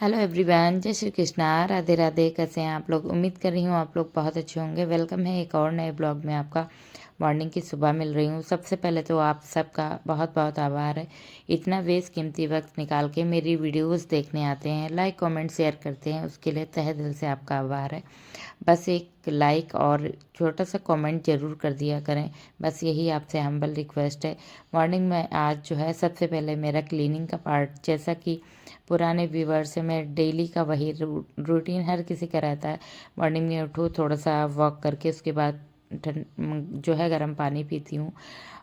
Hello everyone, जय श्री कृष्णा, राधे राधे। कैसे हैं आप लोग? उम्मीद कर रही हूँ आप लोग बहुत अच्छे होंगे। वेलकम है एक और नए ब्लॉग में। आपका मॉर्निंग की सुबह मिल रही हूँ। सबसे पहले तो आप सबका बहुत बहुत आभार है, इतना कीमती वक्त निकाल के मेरी वीडियोस देखने आते हैं, लाइक कमेंट शेयर करते हैं, उसके लिए तहे दिल से आपका आभार है। बस एक लाइक और छोटा सा कमेंट ज़रूर कर दिया करें, बस यही आपसे हम्बल रिक्वेस्ट है। मॉर्निंग में आज जो है सबसे पहले मेरा क्लीनिंग का पार्ट, जैसा कि पुराने व्यूवर से मैं डेली का वही रूटीन हर किसी का रहता है। मॉर्निंग में उठो, थोड़ा सा वॉक करके उसके बाद जो है गर्म पानी पीती हूँ।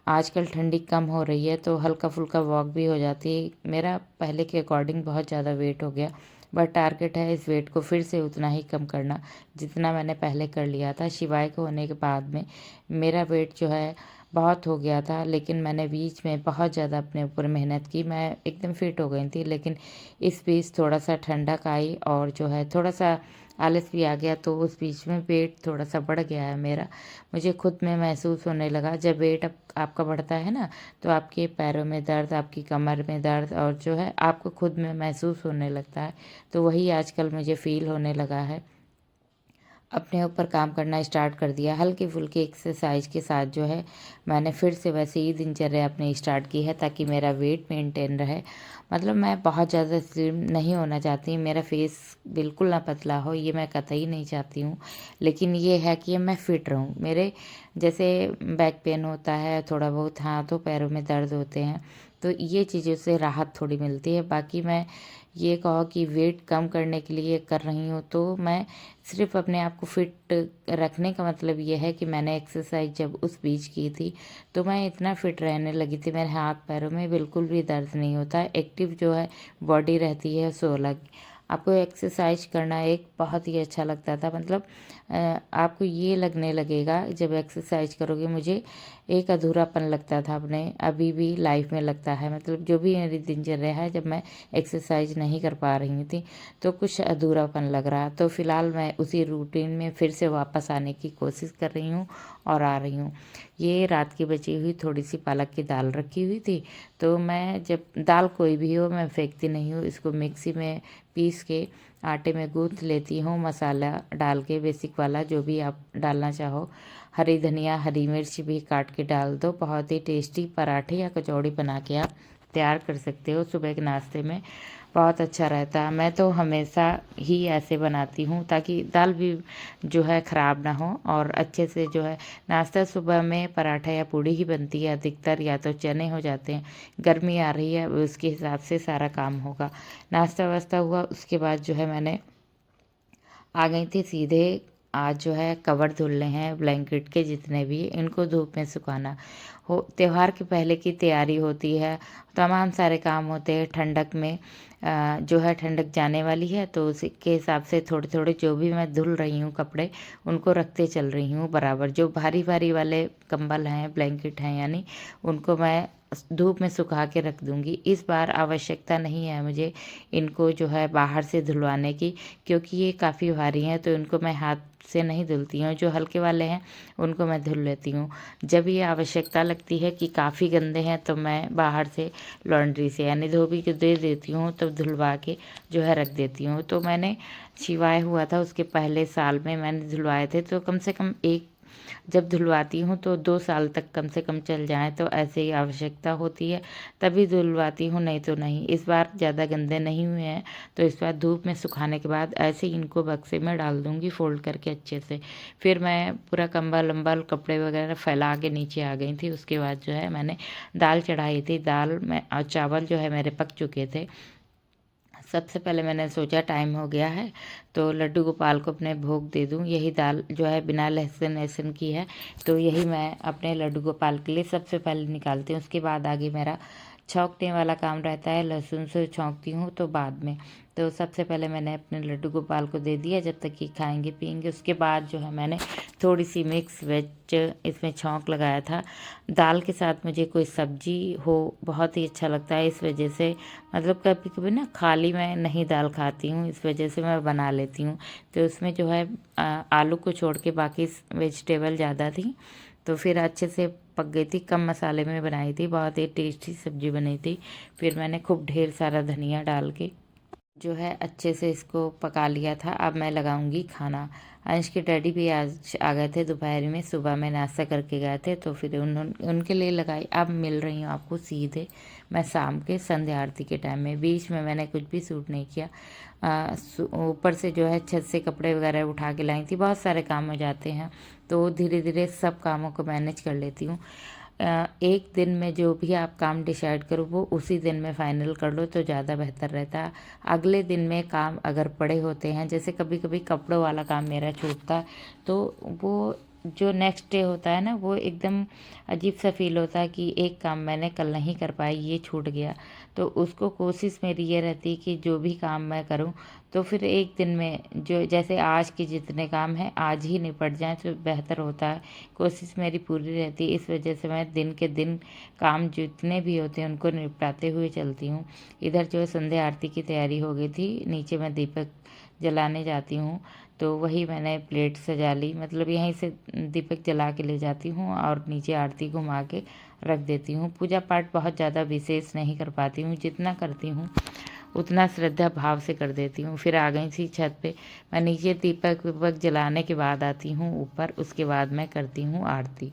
आजकल ठंडी कम हो रही है तो हल्का फुल्का वॉक भी हो जाती है। मेरा पहले के अकॉर्डिंग बहुत ज़्यादा वेट हो गया, बट टारगेट है इस वेट को फिर से उतना ही कम करना जितना मैंने पहले कर लिया था। शिवाय को होने के बाद में मेरा वेट जो है बहुत हो गया था, लेकिन मैंने बीच में बहुत ज़्यादा अपने ऊपर मेहनत की, मैं एकदम फिट हो गई थी। लेकिन इस बीच थोड़ा सा ठंडक आई और जो है थोड़ा सा आलस भी आ गया, तो उस बीच में वेट थोड़ा सा बढ़ गया है मेरा। मुझे खुद में महसूस होने लगा, जब वेट आपका बढ़ता है ना, तो आपके पैरों में दर्द, आपकी कमर में दर्द, और जो है आपको खुद में महसूस होने लगता है। तो वही आजकल मुझे फील होने लगा है। अपने ऊपर काम करना स्टार्ट कर दिया, हल्की फुल्की एक्सरसाइज के साथ जो है मैंने फिर से वैसे ही दिनचर्या अपनी स्टार्ट की है, ताकि मेरा वेट मेंटेन रहे। मतलब मैं बहुत ज़्यादा स्लिम नहीं होना चाहती, मेरा फेस बिल्कुल ना पतला हो, ये मैं कतई नहीं चाहती हूँ। लेकिन ये है कि मैं फ़िट रहूँ। मेरे जैसे बैक पेन होता है, थोड़ा बहुत हाथों पैरों में दर्द होते हैं, तो ये चीज़ों से राहत थोड़ी मिलती है। बाकी मैं ये कहो कि वेट कम करने के लिए कर रही हूँ, तो मैं सिर्फ अपने आप को फिट रखने का मतलब ये है कि मैंने एक्सरसाइज जब उस बीच की थी, तो मैं इतना फिट रहने लगी थी, मेरे हाथ पैरों में बिल्कुल भी दर्द नहीं होता, एक्टिव जो है बॉडी रहती है सो अलग। आपको एक्सरसाइज करना एक बहुत ही अच्छा लगता था। मतलब आपको ये लगने लगेगा जब एक्सरसाइज करोगे, मुझे एक अधूरापन लगता था अपने, अभी भी लाइफ में लगता है। मतलब जो भी मेरी दिनचर्या है, जब मैं एक्सरसाइज नहीं कर पा रही थी तो कुछ अधूरापन लग रहा। तो फिलहाल मैं उसी रूटीन में फिर से वापस आने की कोशिश कर रही हूँ और आ रही हूँ। ये रात की बची हुई थोड़ी सी पालक की दाल रखी हुई थी, तो मैं जब दाल कोई भी हो मैं फेंकती नहीं हूँ, इसको मिक्सी में पीस के आटे में गूँथ लेती हूँ, मसाला डाल के बेसिक वाला जो भी आप डालना चाहो। हरी धनिया, हरी मिर्च भी काट के डाल दो। बहुत ही टेस्टी पराठे या कचौड़ी बना के आप तैयार कर सकते हो सुबह के नाश्ते में, बहुत अच्छा रहता है। मैं तो हमेशा ही ऐसे बनाती हूँ, ताकि दाल भी जो है ख़राब ना हो, और अच्छे से जो है नाश्ता सुबह में पराठा या पूड़ी ही बनती है अधिकतर, या तो चने हो जाते हैं। गर्मी आ रही है, उसके हिसाब से सारा काम होगा। नाश्ता वास्ता हुआ, उसके बाद जो है मैंने आ गई थी सीधे। आज जो है कवर धुलने हैं ब्लैंकेट के, जितने भी इनको धूप में सुखाना हो। त्योहार के पहले की तैयारी होती है, तमाम सारे काम होते हैं। ठंडक में जो है ठंडक जाने वाली है, तो उसी के हिसाब से थोड़े थोड़े जो भी मैं धुल रही हूँ कपड़े, उनको रखते चल रही हूँ बराबर। जो भारी भारी वाले कंबल हैं, ब्लैंकेट हैं यानी, उनको मैं धूप में सुखा के रख दूँगी। इस बार आवश्यकता नहीं है मुझे इनको जो है बाहर से धुलवाने की, क्योंकि ये काफ़ी भारी हैं, तो इनको मैं हाथ से नहीं धुलती हूँ। जो हल्के वाले हैं उनको मैं धुल लेती हूँ। जब ये आवश्यकता लगती है कि काफ़ी गंदे हैं, तो मैं बाहर से लॉन्ड्री से यानी धोबी को दे देती हूँ, तब धुलवा के जो है रख देती हूँ। तो मैंने शिवाय हुआ था उसके पहले साल में मैंने धुलवाए थे, तो कम से कम एक, जब धुलवाती हूँ तो 2 साल तक कम से कम चल जाएँ, तो ऐसे ही आवश्यकता होती है तभी धुलवाती हूँ, नहीं तो नहीं। इस बार ज़्यादा गंदे नहीं हुए हैं, तो इस बार धूप में सुखाने के बाद ऐसे ही इनको बक्से में डाल दूँगी फोल्ड करके अच्छे से। फिर मैं पूरा कंबल अम्बल कपड़े वगैरह फैला के नीचे आ गई थी। उसके बाद जो है मैंने दाल चढ़ाई थी, दाल में और चावल जो है मेरे पक चुके थे। सबसे पहले मैंने सोचा टाइम हो गया है तो लड्डू गोपाल को अपने भोग दे दूं। यही दाल जो है बिना लहसुन लहसुन की है, तो यही मैं अपने लड्डू गोपाल के लिए सबसे पहले निकालती हूँ। उसके बाद आगे मेरा छौंकने वाला काम रहता है, लहसुन से छौंकती हूँ तो बाद में। तो सबसे पहले मैंने अपने लड्डू गोपाल को दे दिया, जब तक कि खाएंगे पिएंगे। उसके बाद जो है मैंने थोड़ी सी मिक्स वेज इसमें छौंक लगाया था। दाल के साथ मुझे कोई सब्जी हो बहुत ही अच्छा लगता है, इस वजह से मतलब कभी कभी ना खाली मैं नहीं दाल खाती हूँ, इस वजह से मैं बना लेती हूँ। तो उसमें जो है आलू को छोड़ के बाकी वेजिटेबल ज़्यादा थी, तो फिर अच्छे से पक गई थी। कम मसाले में बनाई थी, बहुत ही टेस्टी सब्जी बनी थी। फिर मैंने खूब ढेर सारा धनिया डाल के जो है अच्छे से इसको पका लिया था। अब मैं लगाऊंगी खाना। अंश के डैडी भी आज आ गए थे दोपहर में, सुबह में नाश्ता करके गए थे, तो फिर उनके लिए लगाई। अब मिल रही हूँ आपको सीधे मैं शाम के संध्या आरती के टाइम में। बीच में मैंने कुछ भी शूट नहीं किया। ऊपर से जो है छत से कपड़े वगैरह उठा के लाई थी। बहुत सारे काम हो जाते हैं तो धीरे धीरे सब कामों को मैनेज कर लेती हूँ। एक दिन में जो भी आप काम डिसाइड करो वो उसी दिन में फाइनल कर लो तो ज़्यादा बेहतर रहता है। अगले दिन में काम अगर पड़े होते हैं, जैसे कभी कभी कपड़ों वाला काम मेरा छूटता है, तो वो जो नेक्स्ट डे होता है ना, वो एकदम अजीब सा फील होता है कि एक काम मैंने कल नहीं कर पाई, ये छूट गया। तो उसको कोशिश मेरी ये रहती है कि जो भी काम मैं करूँ तो फिर एक दिन में जो जैसे आज के जितने काम हैं आज ही निपट जाएं तो बेहतर होता है। कोशिश मेरी पूरी रहती है। इस वजह से मैं दिन के दिन काम जितने भी होते हैं उनको निपटाते हुए चलती हूँ। इधर जो है संध्या आरती की तैयारी हो गई थी। नीचे मैं दीपक जलाने जाती हूँ तो वही मैंने प्लेट सजा ली, मतलब यहीं से दीपक जला के ले जाती हूँ और नीचे आरती घुमा के रख देती हूँ। पूजा पाठ बहुत ज़्यादा विशेष नहीं कर पाती हूँ, जितना करती हूँ उतना श्रद्धा भाव से कर देती हूँ। फिर आ गई थी छत पे। मैं नीचे दीपक विपक जलाने के बाद आती हूँ ऊपर, उसके बाद मैं करती हूँ आरती।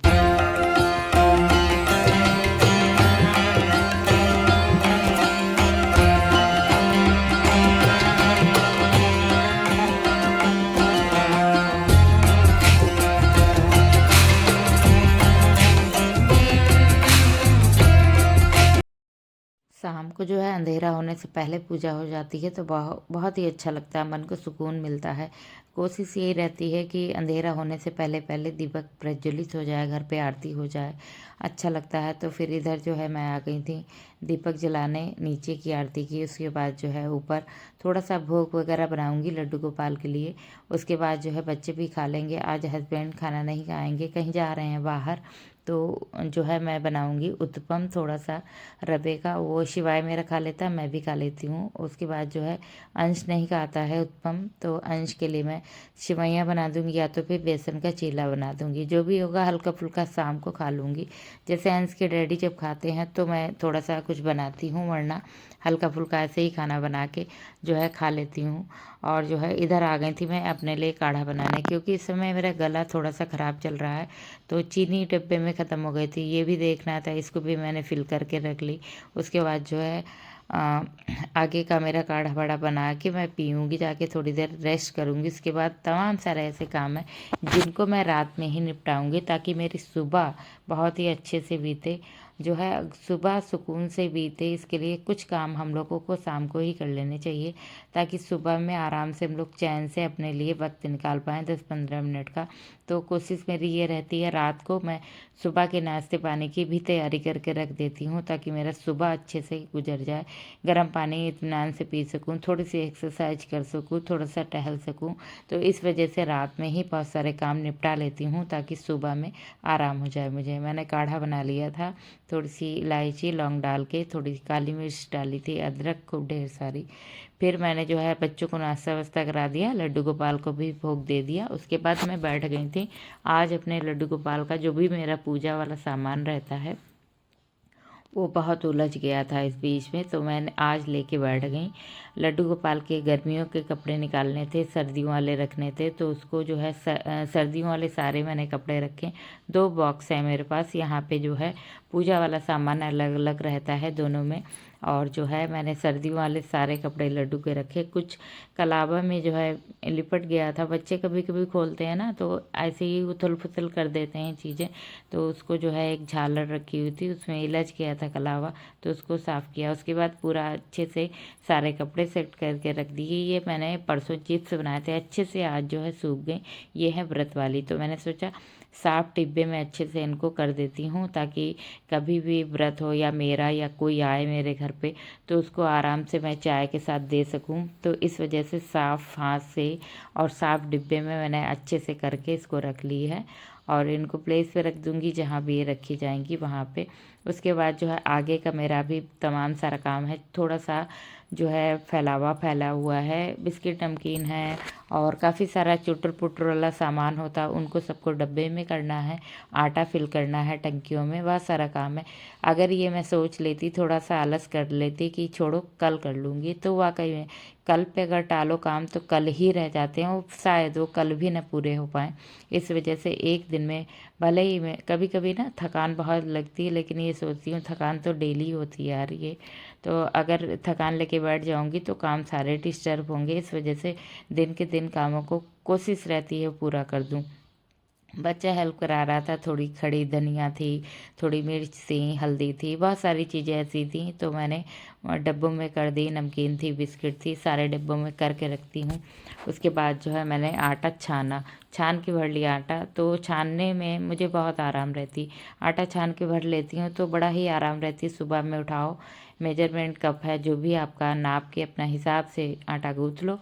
शाम को जो है अंधेरा होने से पहले पूजा हो जाती है तो बहुत ही अच्छा लगता है, मन को सुकून मिलता है। कोशिश यही रहती है कि अंधेरा होने से पहले पहले दीपक प्रज्वलित हो जाए, घर पे आरती हो जाए, अच्छा लगता है। तो फिर इधर जो है मैं आ गई थी दीपक जलाने, नीचे की आरती की। उसके बाद जो है ऊपर थोड़ा सा भोग वगैरह बनाऊंगी लड्डू गोपाल के लिए। उसके बाद जो है बच्चे भी खा लेंगे। आज हस्बैंड खाना नहीं खाएंगे, कहीं जा रहे हैं बाहर, तो जो है मैं बनाऊंगी उत्पम, थोड़ा सा रवे का। वो शिवाय मेरा खा लेता है, मैं भी खा लेती हूँ। उसके बाद जो है अंश नहीं खाता है उत्पम, तो अंश के लिए मैं शिवैयाँ बना दूंगी या तो फिर बेसन का चीला बना दूंगी। जो भी होगा हल्का फुल्का शाम को खा लूँगी। जैसे अंश के डैडी जब खाते हैं तो मैं थोड़ा सा कुछ बनाती हूँ, वरना हल्का फुल्का ऐसे ही खाना बना के जो है खा लेती हूँ। और जो है इधर आ गई थी मैं अपने लिए काढ़ा बनाने, क्योंकि इस समय मेरा गला थोड़ा सा ख़राब चल रहा है। तो चीनी डब्बे में ख़त्म हो गई थी, ये भी देखना था, इसको भी मैंने फिल करके रख ली। उसके बाद जो है आगे का मेरा काढ़ा वाढ़ा बना के मैं पीऊँगी, जाके थोड़ी देर रेस्ट करूँगी। उसके बाद तमाम सारे ऐसे काम हैं जिनको मैं रात में ही निपटाऊँगी, ताकि मेरी सुबह बहुत ही अच्छे से बीते। जो है सुबह सुकून से बीते, इसके लिए कुछ काम हम लोगों को शाम को ही कर लेने चाहिए, ताकि सुबह में आराम से हम लोग चैन से अपने लिए वक्त निकाल पाएँ 10-15 मिनट का। तो कोशिश मेरी ये रहती है रात को मैं सुबह के नाश्ते पानी की भी तैयारी करके रख देती हूँ, ताकि मेरा सुबह अच्छे से गुजर जाए। गर्म पानी इत्मीनान से पी सकूँ, थोड़ी सी एक्सरसाइज कर सकूँ, थोड़ा सा टहल सकूँ। तो इस वजह से रात में ही बहुत सारे काम निपटा लेती हूँ, ताकि सुबह में आराम हो जाए मुझे। मैंने काढ़ा बना लिया था, थोड़ी सी इलायची लौंग डाल के, थोड़ी सी काली मिर्च डाली थी, अदरक खूब ढेर सारी। फिर मैंने जो है बच्चों को नाश्ता वास्ता करा दिया, लड्डू गोपाल को भी भोग दे दिया। उसके बाद मैं बैठ गई थी आज अपने लड्डू गोपाल का जो भी मेरा पूजा वाला सामान रहता है वो बहुत उलझ गया था इस बीच में, तो मैंने आज लेके बैठ गई। लड्डू गोपाल के गर्मियों के कपड़े निकालने थे, सर्दियों वाले रखने थे, तो उसको जो है सर्दियों वाले सारे मैंने कपड़े रखे। 2 बॉक्स है मेरे पास, यहाँ पे जो है पूजा वाला सामान अलग अलग रहता है दोनों में। और जो है मैंने सर्दियों वाले सारे कपड़े लड्डू के रखे। कुछ कलावा में जो है लिपट गया था, बच्चे कभी कभी खोलते हैं ना तो ऐसे ही उथल पुथल कर देते हैं चीज़ें, तो उसको जो है एक झालर रखी हुई थी उसमें इलझ गया था कलावा, तो उसको साफ़ किया। उसके बाद पूरा अच्छे से सारे कपड़े सेट करके रख दिए। ये मैंने परसों चिप्स बनाए थे, अच्छे से आज जो है सूख गए। ये है व्रत वाली, तो मैंने सोचा साफ डिब्बे में अच्छे से इनको कर देती हूँ, ताकि कभी भी व्रत हो या मेरा या कोई आए मेरे घर पे तो उसको आराम से मैं चाय के साथ दे सकूँ। तो इस वजह से साफ़ हाथ से और साफ़ डिब्बे में मैंने अच्छे से करके इसको रख ली है, और इनको प्लेस पे रख दूँगी जहाँ भी ये रखी जाएंगी वहाँ पे। उसके बाद जो है आगे का मेरा भी तमाम सारा काम है। थोड़ा सा जो है फैला हुआ है, बिस्किट नमकीन है और काफ़ी सारा चुटर पुटर वाला सामान होता उनको सबको डब्बे में करना है, आटा फिल करना है टंकियों में, बहुत सारा काम है। अगर ये मैं सोच लेती, थोड़ा सा आलस कर लेती कि छोड़ो कल कर लूँगी, तो वाकई में कल पे अगर टालो काम तो कल ही रह जाते हैं, वो शायद वो कल भी ना पूरे हो पाएँ। इस वजह से एक दिन में भले ही मैं कभी कभी ना थकान बहुत लगती है, लेकिन ये सोचती हूँ थकान तो डेली होती है यार ये, तो अगर थकान लेके बैठ जाऊँगी तो काम सारे डिस्टर्ब होंगे। इस वजह से दिन के दिन कामों को कोशिश रहती है पूरा कर दूँ। बच्चा हेल्प करा रहा था, थोड़ी खड़ी धनिया थी, थोड़ी मिर्च थी, हल्दी थी, बहुत सारी चीज़ें ऐसी थी, तो मैंने डब्बों में कर दी। नमकीन थी, बिस्किट थी, सारे डब्बों में करके रखती हूँ। उसके बाद जो है मैंने आटा छान के भर लिया आटा, तो छानने में मुझे बहुत आराम रहती। आटा छान के भर लेती हूँ तो बड़ा ही आराम रहती। सुबह में उठाओ, मेजरमेंट कप है जो भी आपका, नाप के अपना हिसाब से आटा गूँथ लो,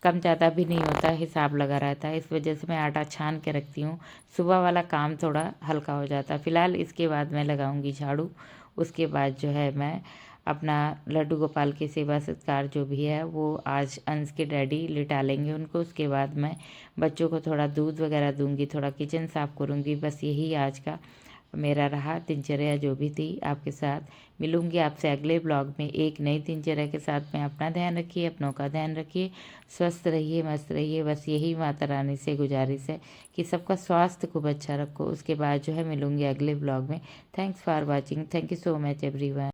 कम ज़्यादा भी नहीं होता, हिसाब लगा रहता है। इस वजह से मैं आटा छान के रखती हूँ, सुबह वाला काम थोड़ा हल्का हो जाता है। फिलहाल इसके बाद मैं लगाऊंगी झाड़ू। उसके बाद जो है मैं अपना लड्डू गोपाल की सेवा सत्कार जो भी है वो आज अंश के डैडी लिटा लेंगे उनको। उसके बाद मैं बच्चों को थोड़ा दूध वगैरह दूंगी, थोड़ा किचन साफ करूंगी। बस यही आज का मेरा रहा दिनचर्या जो भी थी आपके साथ। मिलूंगी आपसे अगले ब्लॉग में एक नई दिनचर्या के साथ में। अपना ध्यान रखिए, अपनों का ध्यान रखिए, स्वस्थ रहिए, मस्त रहिए। बस यही माता रानी से गुजारिश है कि सबका स्वास्थ्य खूब अच्छा रखो। उसके बाद जो है मिलूंगी अगले ब्लॉग में। Thanks for watching, thank you so much everyone.